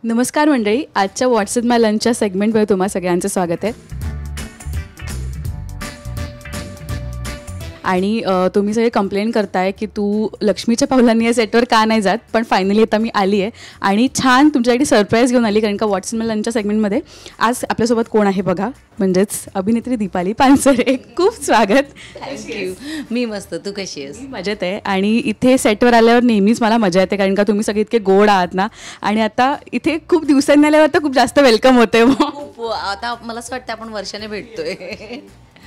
नमस्कार मंडळी, आजच्या व्हॉट्सअप माय लंचच्या सेगमेंटमध्ये तुम्हा सगळ्यांचं स्वागत आहे. आणि तुम्ही सगळे कंप्लेंट करताय की तू लक्ष्मीच्या पावलांनी या सेटवर का नाही जात, पण फायनली आता मी आली आहे आणि छान तुमच्यासाठी सरप्राईज घेऊन आली. कारण का व्हॉट्सअप माय लंचच्या सेगमेंटमध्ये आज आपल्यासोबत कोण आहे बघा, म्हणजेच अभिनेत्री दीपाली पानसरे. खूप स्वागत. थँक्यू. मी मस्त, तू कशी आहेस? मजेत आहे. आणि इथे सेटवर आल्यावर नेहमीच मला मजा येते, कारण का तुम्ही सगळे इतके गोड आहात ना. आणि आता इथे खूप दिवसांनी आल्यावर तर खूप जास्त वेलकम होते. खूप आता मला असं वाटतं आपण वर्षाने भेटतोय.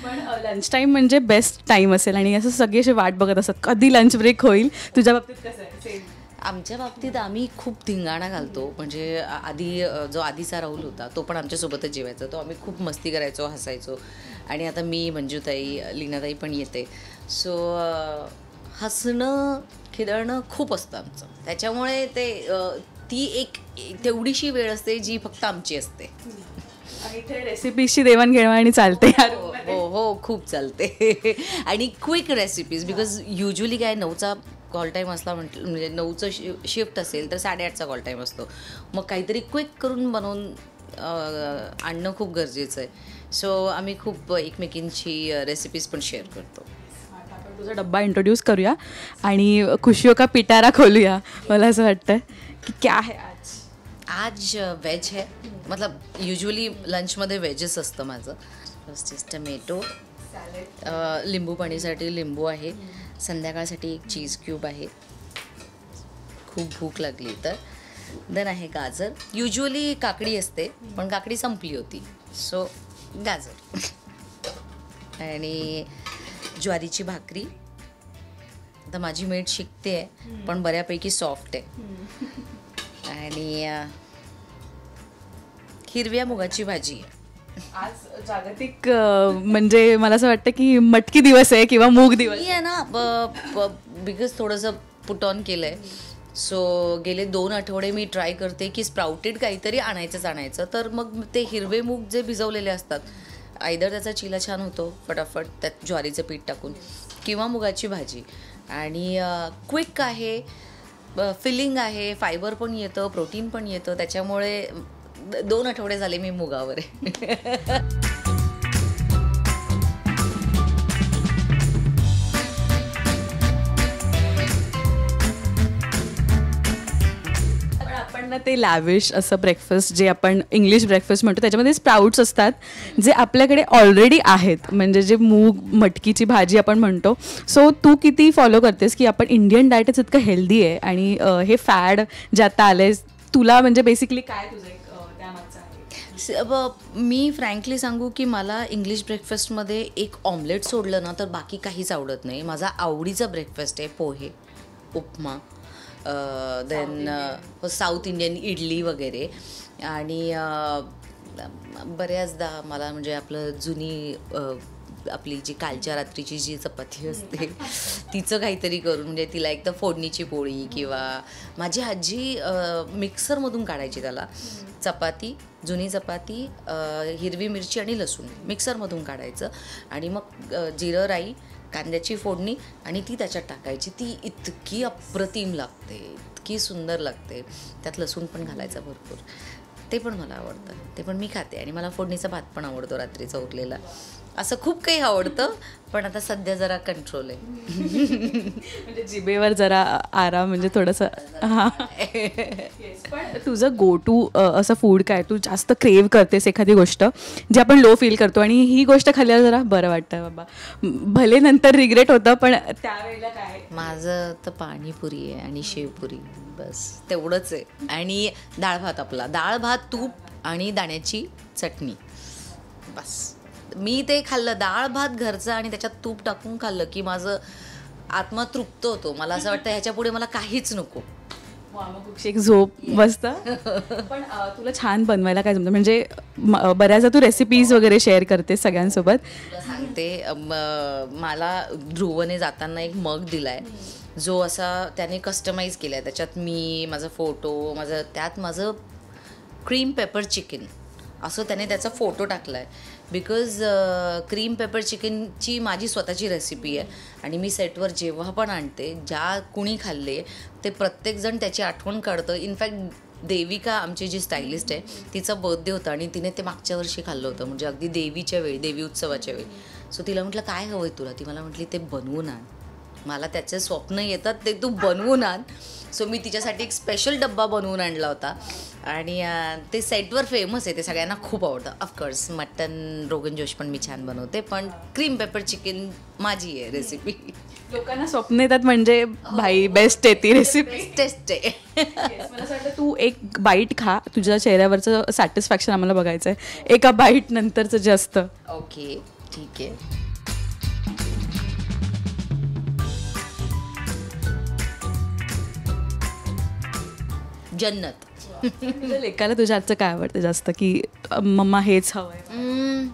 पण लंच टाईम म्हणजे बेस्ट टाईम असेल आणि असं सगळे असे वाट बघत असतात कधी लंच ब्रेक होईल. तुझ्या बाबतीत कसं आहे? आमच्या बाबतीत आम्ही खूप धिंगाणा घालतो. म्हणजे जो आधीचा राहुल होता तो पण आमच्यासोबतच जेवायचा. तो आम्ही खूप मस्ती करायचो, हसायचो. आणि आता मी, मंजूताई, लीनाताई पण येते. सो हसणं खिदळणं खूप असतं आमचं. त्याच्यामुळे ती एक तेवढीशी वेळ असते जी फक्त आमची असते. इथे रेसिपीजची देवाणघेवाण चालते. हो खूप चालते. आणि क्विक रेसिपीज, बिकॉज युजली काय 9चा कॉल टाईम असला म्हणजे 9चं शिफ्ट असेल तर 8:30चा कॉल टाईम असतो. मग काहीतरी क्विक करून बनवून आणणं खूप गरजेचं आहे. सो आम्ही खूप एकमेकींची रेसिपीज पण शेअर करतो. आपण तुझा डब्बा इंट्रोड्यूस करूया आणि खुशियों का पिटारा खोलूया. मला असं वाटतं की क्या आहे आज व्हेज है. मतलब युजली लंचमध्ये व्हेजच असतं माझं. फर्स्ट इज टमॅटो, लिंबू पाणीसाठी लिंबू आहे, संध्याकाळसाठी एक चीज क्यूब आहे, खूप भूक लागली तर. देन आहे गाजर. युजली काकडी असते पण काकडी संपली होती, सो गाजर. आणि ज्वारीची भाकरी. आता माझी मेड शिकते आहे पण बऱ्यापैकी सॉफ्ट आहे. आणि हिरव्या मुगाची भाजी. आज जागतिक म्हणजे मला असं वाटतं की मटकी दिवस आहे किंवा मूग दिवस आहे ना. बिकॉज थोडंसं पुट ऑन केलं आहे. सो गेले 2 आठवडे मी ट्राय करते की स्प्राउटेड काहीतरी आणायचं. तर मग ते हिरवे मूग जे भिजवलेले असतात, आयदर त्याचा चिला छान होतो फटाफट त्यात ज्वारीचं पीठ टाकून, किंवा मुगाची भाजी. आणि क्विक आहे, फिलिंग आहे, फायबर पण येतं, प्रोटीन पण येतं. त्याच्यामुळे 2 आठवडे झाले मी मुगावर आहे. ते लॅविश असं ब्रेकफास्ट जे आपण इंग्लिश ब्रेकफास्ट म्हणतो त्याच्यामध्ये स्प्राउट्स असतात जे आपल्याकडे ऑलरेडी आहेत, म्हणजे जे मूग मटकीची भाजी आपण म्हणतो. सो तू किती फॉलो करतेस की आपण इंडियन डाएटच इतकं हेल्दी आहे आणि हे फॅड जे आता आलंय तुला, म्हणजे बेसिकली काय तुझं त्यामागचं आहे? मी फ्रँकली सांगू की मला इंग्लिश ब्रेकफास्टमध्ये एक ऑमलेट सोडलं ना तर बाकी काहीच आवडत नाही. माझा आवडीचा ब्रेकफास्ट आहे पोहे, उपमा, देन साऊथ इंडियन इडली वगैरे. आणि बऱ्याचदा मला म्हणजे आपली जी कालच्या रात्रीची जी चपाती असते तिचं काहीतरी करून, म्हणजे तिला एक तर फोडणीची पोळी, किंवा माझी आजी मिक्सरमधून काढायची त्याला. जुनी चपाती, हिरवी मिरची आणि लसूण मिक्सरमधून काढायचं आणि मग जिरं, राई, कांद्याची फोडणी आणि ती त्याच्यात टाकायची. ती इतकी अप्रतिम लागते, इतकी सुंदर लागते. त्यात लसूण पण घालायचा भरपूर. ते पण मला आवडतं, ते पण मी खाते. आणि मला फोडणीचा भात पण आवडतो रात्रीचा उरलेला. असं खूप काही आवडतं, पण आता सध्या जरा कंट्रोल आहे. म्हणजे जिभेवर जरा आराम, म्हणजे थोडंसं. हां. पण तुझं गो टू असं फूड काय, तू जास्त क्रेव्ह करतेस एखादी गोष्ट जी आपण लो फील करतो आणि ही गोष्ट खाल्ल्यावर जरा बरं वाटतं बाबा, भले नंतर रिग्रेट होतं पण त्यावेळेला काय? माझं तर पाणीपुरी आहे आणि शेवपुरी, बस तेवढंच आहे. आणि डाळ भात, आपला डाळ भात, तूप आणि दाण्याची चटणी, बस. मी ते खाल्लं, डाळ भात घरचं आणि त्याच्यात तूप टाकून खाल्लं की माझं आत्मा तृप्त होतो. मला असं वाटतं ह्याच्या पुढे मला काहीच नको. एक झोप मस्त. पण तुला छान बनवायला काय जमतं? म्हणजे बऱ्याचदा तू रेसिपीज वगैरे शेअर करते सगळ्यांसोबत. सांगते, मला ध्रुवने जाताना एक मग दिलाय जो असा त्याने कस्टमाइज केलाय. त्याच्यात मी, माझा फोटो, त्यात माझं क्रीम पेपर चिकन असं त्याने त्याचा फोटो टाकला आहे. बिकॉज क्रीम पेपर चिकनची माझी स्वतःची रेसिपी आहे आणि मी सेटवर जेव्हा पण आणते, ज्या कुणी खाल्ले ते प्रत्येकजण त्याची आठवण काढतं. इनफॅक्ट देविका आमची जी स्टायलिस्ट आहे तिचा बर्थडे होता आणि तिने ते मागच्या वर्षी खाल्लं होतं, म्हणजे अगदी देवीच्या वेळी, देवी उत्सवाच्या वेळी. सो तिला म्हटलं काय हवं आहे तुला, ती मला म्हटली ते बनवून आण, मला त्याचे स्वप्न येतात ते तू बनवून आण. सो मी तिच्यासाठी एक स्पेशल डब्बा बनवून आणला होता आणि ते सेटवर फेमस आहे, ते सगळ्यांना खूप आवडतं. ऑफकोर्स मटन रोगन जोश पण मी छान बनवते, पण क्रीम पेपर चिकन माझी आहे रेसिपी. लोकांना स्वप्न येतात म्हणजे भाई बेस्ट आहे ती रेसिपी. टेस्ट आहे. मला असं वाटतं तू एक बाईट खा, तुझ्या चेहऱ्यावरचं सॅटिस्फॅक्शन आम्हाला बघायचं आहे एका बाईट नंतरचं जे असतं. ओके ठीक आहे. जन्नत. लेकाला तुझ्या आजचं काय आवडतं जास्त की मम्मा हेच हवंय?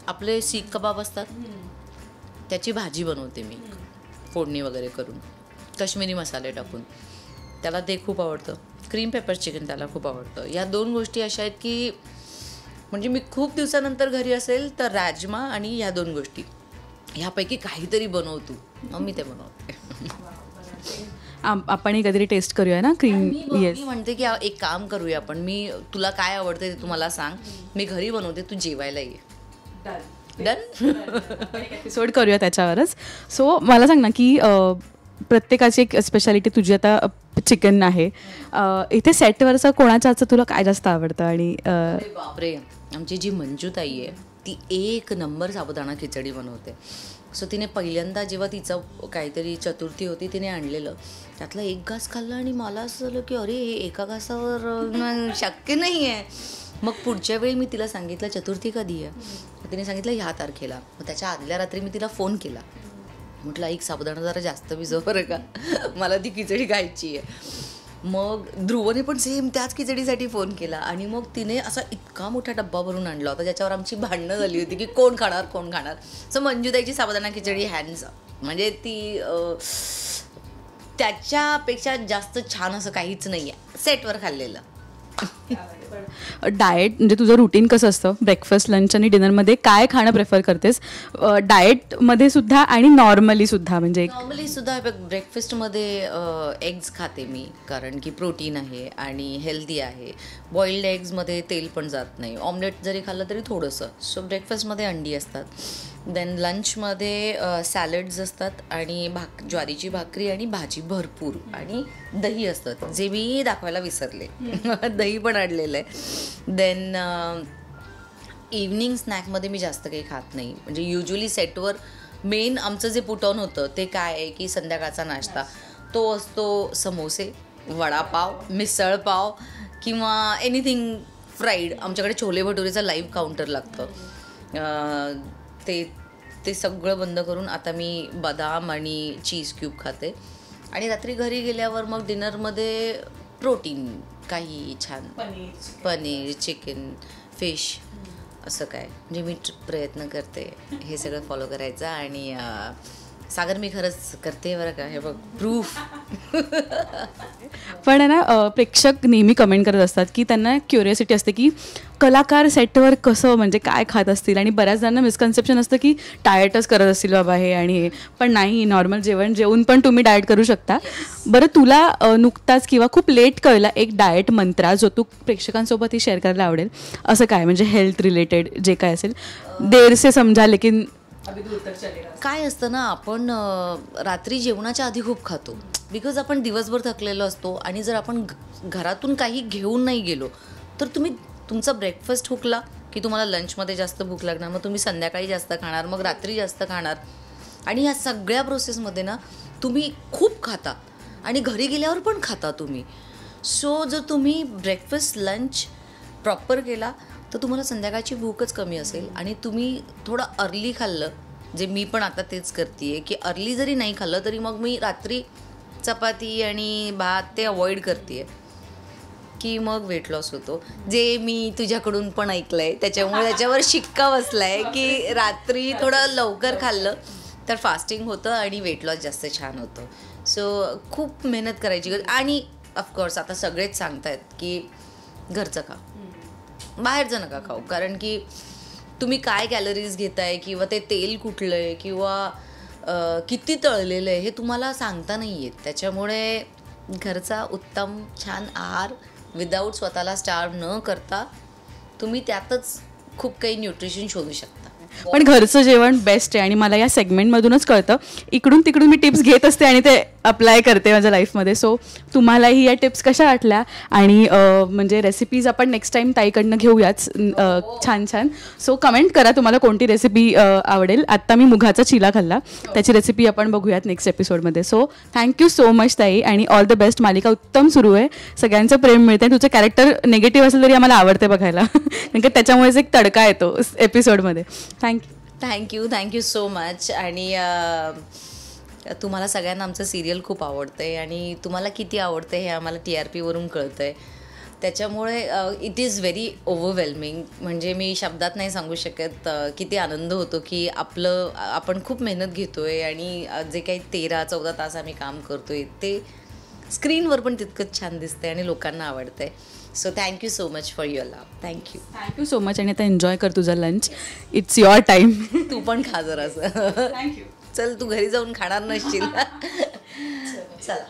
आपले सीख कबाब असतात त्याची भाजी बनवते मी फोडणी वगैरे करून, काश्मीरी मसाले टाकून. त्याला ते खूप आवडतं. क्रीम पेपर चिकन त्याला खूप आवडतं. या 2 गोष्टी अशा आहेत की म्हणजे मी खूप दिवसानंतर घरी असेल तर राजमा आणि ह्या 2 गोष्टी ह्यापैकी काहीतरी बनवतो, मग मी ते बनवते. आपण कधीतरी टेस्ट करूया ना क्रीम. येस, मी म्हणते की एक काम करूया आपण, मी तुला काय आवडतं ते तू मला सांग, मी घरी बनवते, तू जेवायला ये. डन. एपिसोड करूया त्याच्यावरच. सो मला सांग ना की प्रत्येकाची एक स्पेशालिटी, तुझी आता चिकन आहे, इथे सेटवरचं कोणाच्या हातचं तुला काय जास्त आवडतं? आणि बापरे, आमची जी मंजूताई आहे ती 1 नंबर साबुदाणा खिचडी बनवते. सो तिने पहिल्यांदा जेव्हा तिचं काहीतरी चतुर्थी होती तिने आणलेलं, त्यातला 1 घास खाल्ला आणि मला असं झालं की अरे हे एका घासावर शक्य नाही आहे. मग पुढच्या वेळी मी तिला सांगितलं चतुर्थी कधी आहे, तिने सांगितलं ह्या तारखेला. मग त्याच्या आदल्या रात्री मी तिला फोन केला, म्हटलं एक साबुदाणा जरा जास्त भिजव बरं का, मला ती खिचडी खायची आहे. मग ध्रुवने पण सेम त्याच खिचडीसाठी फोन केला आणि मग तिने असा इतका मोठा डब्बा भरून आणला होता ज्याच्यावर आमची भांडणं झाली होती की कोण खाणार कोण खाणार. सो मंजुताईची साबुदाणा खिचडी हँड्स, म्हणजे ती त्याच्यापेक्षा जास्त छान असं काहीच नाही आहे सेटवर खाल्लेलं. डाएट म्हणजे तुझं रुटीन कसं असतं? ब्रेकफास्ट, लंच आणि डिनरमध्ये काय खाणं प्रेफर करतेस? डाएटमध्ये सुद्धा आणि नॉर्मली सुद्धा? म्हणजे नॉर्मली सुद्धा ब्रेकफास्टमध्ये एग्ज खाते मी, कारण की प्रोटीन आहे आणि हेल्दी आहे. बॉइल्ड एग्जमध्ये तेल पण जात नाही. ऑमलेट जरी खाल्लं तरी थोडंसं. सो ब्रेकफास्टमध्ये अंडी असतात. देन लंचमध्ये सॅलड्स असतात आणि ज्वारीची भाकरी आणि भाजी भरपूर आणि दही असतं, जे मी दाखवायला विसरले. दही पण आणलेलं आहे. देन इव्हनिंग स्नॅकमध्ये मी जास्त काही खात नाही. म्हणजे युजली सेटवर मेन आमचं जे पुट ऑन होतं ते काय आहे की संध्याकाळचा नाश्ता तो असतो समोसे, वडापाव, मिसळपाव किंवा एनिथिंग फ्राईड. आमच्याकडे छोले भटुरेचं लाईव्ह काउंटर लागतं. ते सगळं बंद करून आता मी बदाम आणि चीज क्यूब खाते. आणि रात्री घरी गेल्यावर मग डिनरमध्ये प्रोटीन काही छान, पनीर, चिकन, फिश, असं काय. म्हणजे मी प्रयत्न करते हे सगळं फॉलो करायचं. आणि सागर मी खरंच करते बरं का, हे बघ प्रूफ. पण आहे ना, प्रेक्षक नेहमी कमेंट करत असतात की त्यांना क्युरियोसिटी असते की कलाकार सेटवर कसं म्हणजे काय खात असतील. आणि बऱ्याच जणांना मिसकन्सेप्शन असतं की डाएटच करत असतील बाबा हे आणि हे. पण नाही, नॉर्मल जेवण जेवून पण तुम्ही डाएट करू शकता. बरं, तुला नुकताच किंवा खूप लेट कळला एक डाएट मंत्रा जो तू प्रेक्षकांसोबतही शेअर करायला आवडेल, असं काय म्हणजे हेल्थ रिलेटेड जे काय असेल? देर से समजा लेकिन काय असतं ना, आपण रात्री जेवणाच्या आधी खूप खातो बिकॉज आपण दिवसभर थकलेलो असतो. आणि जर आपण घरातून काही घेऊन नाही गेलो तर तुमचा ब्रेकफास्ट हुकला की तुम्हाला लंचमध्ये जास्त भूक लागणार, मग तुम्ही संध्याकाळी जास्त खाणार, मग रात्री जास्त खाणार. आणि ह्या सगळ्या प्रोसेसमध्ये ना तुम्ही खूप खाता आणि घरी गेल्यावर पण खाता तुम्ही. सो जर तुम्ही ब्रेकफास्ट लंच प्रॉपर केला तर तुम्हाला संध्याकाळची भूकच कमी असेल. आणि तुम्ही थोडं अर्ली खाल्लं, जे मी पण आता तेच करते आहे की अर्ली जरी नाही खाल्लं तरी मग मी रात्री चपाती आणि भात ते अवॉइड करते आहे की मग वेट लॉस होतो. जे मी तुझ्याकडून पण ऐकलं आहे, त्याच्यामुळे त्याच्यावर शिक्का बसला आहे की रात्री थोडं लवकर खाल्लं तर फास्टिंग होतं आणि वेट लॉस जास्त छान होतं. सो खूप मेहनत करायची गरज. आणि ऑफकोर्स आता सगळेच सांगतायत की घरचं खा, बाहेरचं नका खाऊ, कारण की तुम्ही काय कॅलरीज घेताय किंवा ते तेल कुठलं आहे किंवा किती तळलेलं आहे हे तुम्हाला सांगता नाही येत. त्याच्यामुळे घरचा उत्तम छान आहार विदाऊट स्वतःला स्टार्व न करता तुम्ही त्यातच खूप काही न्यूट्रिशन शोधू शकता. पण घरचं जेवण बेस्ट आहे आणि मला या सेगमेंटमधूनच कळतं. इकडून तिकडून मी टिप्स घेत असते आणि ते अप्लाय करते माझ्या लाईफमध्ये. सो तुम्हालाही या टिप्स कशा वाटल्या आणि म्हणजे रेसिपीज आपण नेक्स्ट टाईम ताईकडनं घेऊयाच छान छान. सो कमेंट करा तुम्हाला कोणती रेसिपी आवडेल. आत्ता मी मुगाचा चिला खाल्ला, त्याची रेसिपी आपण बघूयात नेक्स्ट एपिसोडमध्ये. सो थँक्यू सो मच ताई आणि ऑल द बेस्ट. मालिका उत्तम सुरू आहे, सगळ्यांचं प्रेम मिळते. तुझं कॅरेक्टर निगेटिव्ह असेल तरी आम्हाला आवडते बघायला कारण की त्याच्यामुळेच एक तडका येतो एपिसोडमध्ये. Thank you so much. आणि तुम्हाला सगळ्यांना आमचं सिरियल खूप आवडतं आहे आणि तुम्हाला किती आवडतं हे आम्हाला TRP वरून कळतं आहे. त्याच्यामुळे इट इज व्हेरी ओव्हरवेल्मिंग. म्हणजे मी शब्दात नाही सांगू शकत किती आनंद होतो की आपण खूप मेहनत घेतो आहे आणि जे काही 13-14 तास आम्ही काम करतो आहे ते स्क्रीनवर पण तितकंच छान दिसतं आहे आणि लोकांना आवडतं आहे. So thank you so much for your love. Thank you so much. आणि आता एन्जॉय कर तुझा लंच. It's your time. तू पण खा जरासं. थँक्यू. चल, तू घरी जाऊन खाणार नसशील. चला.